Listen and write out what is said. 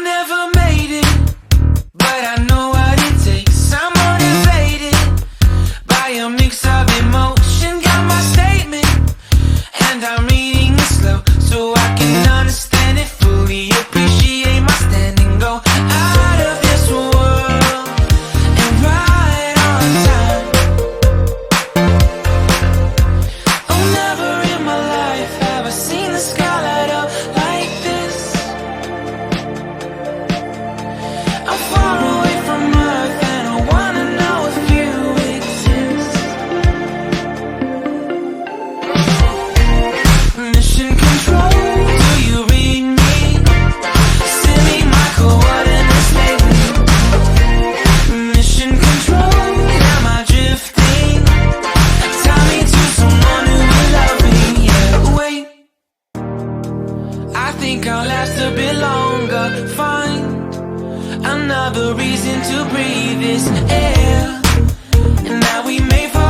never made it, but I know what it takes. I'm motivated by a mix of emotion. Got my statement, and I'm reading it slow so I can understand it fully. Appreciate my standing, go out of this world and right on time. Oh, never in my life have I seen the sky light up like this. I'm far away from Earth and I wanna know if you exist. Mission control, do you read me? Send me my coordinates lately. Mission control, am I drifting? Tie me to someone who will love me. Yeah, wait, I think I'll last a bit longer. Find another reason to breathe this air, and now we may fall